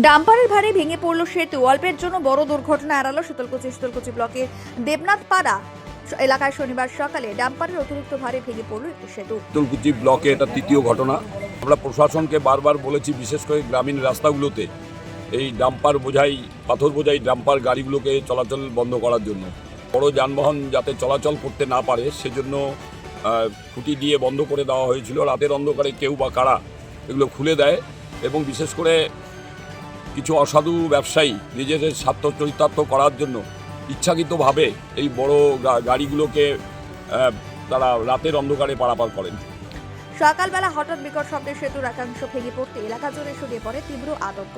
ডাম্পারের ভারে ভেঙে পড়ল সেতু। অল্পের জন্য বড় দুর্ঘটনা এড়ালো শীতলকুচি ব্লকের দেবনাথ পাড়া এলাকায় শনিবার সকালে ডাম্পারের অতিরিক্ত ভারে ভেঙে পড়ল একটি সেতু। শীতলকুচি ব্লকে এটা তৃতীয় ঘটনা। আমরা প্রশাসনকে বারবার বলেছি, বিশেষ করে গ্রামীণ রাস্তাগুলোতে এই ডাম্পার বোঝাই, পাথর বোঝাই ডাম্পার গাড়িগুলোকে চলাচল বন্ধ করার জন্য, বড় যানবাহন যাতে চলাচল করতে না পারে সেজন্য খুঁটি দিয়ে বন্ধ করে দেওয়া হয়েছিল। রাতের অন্ধকারে কেউ বা কারা এগুলো খুলে দেয় এবং বিশেষ করে কিছু অসাধু ব্যবসায়ী নিজেদের স্বার্থ চরিতার্থ করার জন্য ইচ্ছাকৃতভাবে এই বড় গাড়িগুলোকে তারা রাতের অন্ধকারে পারাপার করেন। সকালবেলা হঠাৎ বিকট শব্দে সেতুর একাংশ ভেঙে পড়তে এলাকা জুড়ে ছড়িয়ে পড়ে তীব্র আতঙ্ক।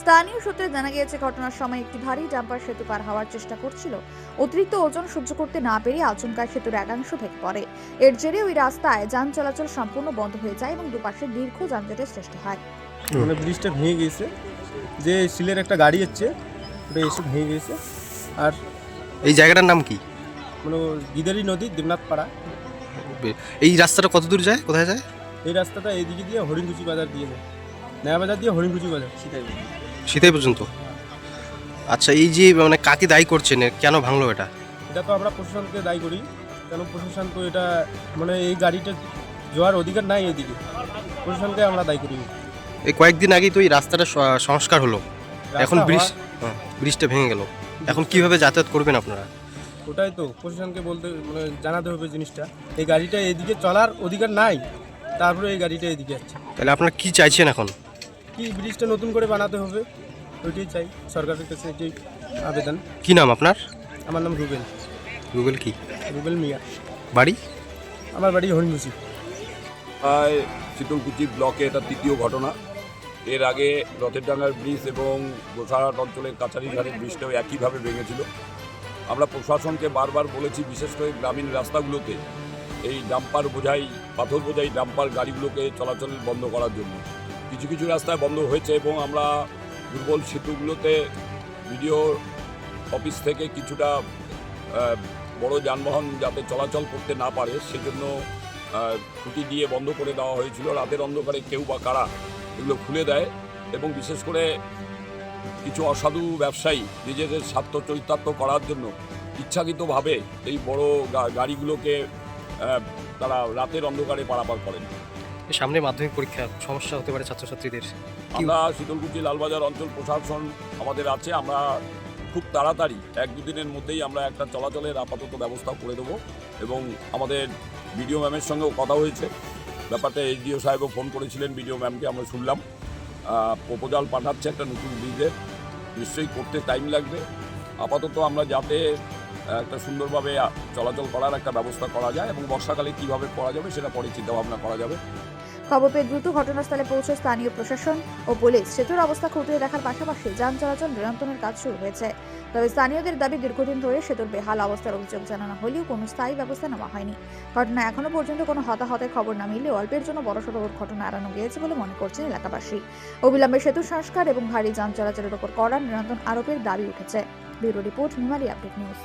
স্থানীয় সূত্রে জানা গিয়েছে, ঘটনার সময় একটি ভারী ডাম্পার সেতু পার হওয়ার চেষ্টা করছিল। অতিরিক্ত ওজন সহ্য করতে না পেরে আচমকায় সেতুর একাংশ ভেঙে পড়ে। এর জেরে ওই রাস্তায় যান চলাচল সম্পূর্ণ বন্ধ হয়ে যায় এবং দুপাশে দীর্ঘ যানজটের সৃষ্টি হয়। মানে ব্রিজটা ভেঙে গিয়েছে, যে সিলের একটা গাড়ি হচ্ছে ওটা এসে ভেঙে গিয়েছে। আর এই জায়গাটার নাম কি? মানে গিদারি নদী, দেবনাথ পাড়া। এই রাস্তাটা কত দূর যায়, কোথায় যায়? এই রাস্তাটা এইদিকে দিয়ে হরিণকুচি বাজার দিয়ে যায়, নয়া বাজার দিয়ে হরিণকুচি বাজার শীতাই পর্যন্ত। আচ্ছা, এই যে মানে কাকে দায়ী করছেন, কেন ভাঙলো এটা? এটা তো আমরা প্রশাসনকে দায়ী করি, কেন প্রশাসন তো এটা মানে এই গাড়িটা যাওয়ার অধিকার নাই, এইদিকে প্রশাসনকে আমরা দায়ী করি। এই কয়েকদিন আগেই তো এই রাস্তাটা সংস্কার হলো, এখন ব্রিজটা ভেঙে গেল, এখন কিভাবে যাতায়াত করবেন আপনারা? ওটাই তো প্রশাসনকে বলতে মানে জানাতে হবে জিনিসটা, এই গাড়িটা এদিকে চলার অধিকার নাই, তারপরে এই গাড়িটা এদিকে যাচ্ছে। তাহলে আপনারা কি চাইছেন এখন? কি ব্রিজটা নতুন করে বানাতে হবে, ওইটাই চাই সরকারের কাছে, এটাই আবেদন। কি নাম আপনার? আমার নাম রুবেল। রুবেল কি? রুবেল মিয়া। বাড়ি? আমার বাড়ি হরিণকুচি। শীতলকুচি ব্লকে এটা তৃতীয় ঘটনা। এর আগে রথের ডাঙ্গার ব্রিজ এবং গোসাহাট অঞ্চলের কাছারি ঘাটের ব্রিজটাও একইভাবে ভেঙেছিল। আমরা প্রশাসনকে বারবার বলেছি, বিশেষ করে গ্রামীণ রাস্তাগুলোতে এই ডাম্পার বোঝাই, পাথর বোঝাই ডাম্পার গাড়িগুলোকে চলাচল বন্ধ করার জন্য। কিছু কিছু রাস্তায় বন্ধ হয়েছে এবং আমরা দুর্বল সেতুগুলোতে বিডিও অফিস থেকে কিছুটা বড় যানবাহন যাতে চলাচল করতে না পারে সেজন্য খুঁটি দিয়ে বন্ধ করে দেওয়া হয়েছিল। রাতের অন্ধকারে কেউ বা কারা এগুলো খুলে দেয় এবং বিশেষ করে কিছু অসাধু ব্যবসায়ী নিজেদের স্বার্থ চরিতার্থ করার জন্য ইচ্ছাকৃতভাবে এই বড় গাড়িগুলোকে তারা রাতের অন্ধকারে পারাপার করেন। সামনে মাধ্যমিক পরীক্ষা, সমস্যা হতে পারে ছাত্রছাত্রীদের। আমরা শীতলকুচি লালবাজার অঞ্চল প্রশাসন আমাদের আছে, আমরা খুব তাড়াতাড়ি 1-2 দিনের মধ্যেই আমরা একটা চলাচলের আপাতত ব্যবস্থা করে দেবো এবং আমাদের বিডিও ম্যামের সঙ্গেও কথা হয়েছে ব্যাপারটা। এসডিও সাহেবও ফোন করেছিলেন বিডিও ম্যামকে, আমরা শুনলাম প্রপোজাল পাঠাচ্ছে একটা নতুন ব্রিজের, নিশ্চয়ই করতে টাইম লাগবে। আপাতত আমরা যাতে একটা সুন্দরভাবে চলাচল করার একটা ব্যবস্থা করা যায় এবং বর্ষাকালে কীভাবে করা যাবে সেটা পরে চিন্তাভাবনা করা যাবে। খবর পেয়ে দ্রুত ঘটনাস্থলে পৌঁছে স্থানীয় প্রশাসন ও পুলিশ সেতুর অবস্থা খতিয়ে দেখার পাশাপাশি যান চলাচল নিয়ন্ত্রণের কাজ শুরু হয়েছে। তবে স্থানীয়দের দাবি, দীর্ঘদিন ধরে সেতুর বেহাল অবস্থার অভিযোগ জানানো হলেও কোনো স্থায়ী ব্যবস্থা নেওয়া হয়নি। ঘটনায় এখনো পর্যন্ত কোনো হতাহতের খবর না মিললেও অল্পের জন্য বড়সড় ঘটনা এড়ানো গিয়েছে বলে মনে করছেন এলাকাবাসী। অবিলম্বে সেতু সংস্কার এবং ভারী যান চলাচলের উপর কড়া নিয়ন্ত্রণ আরোপের দাবি উঠেছে। ব্যুরো রিপোর্ট, নিমালী আপডেট নিউজ।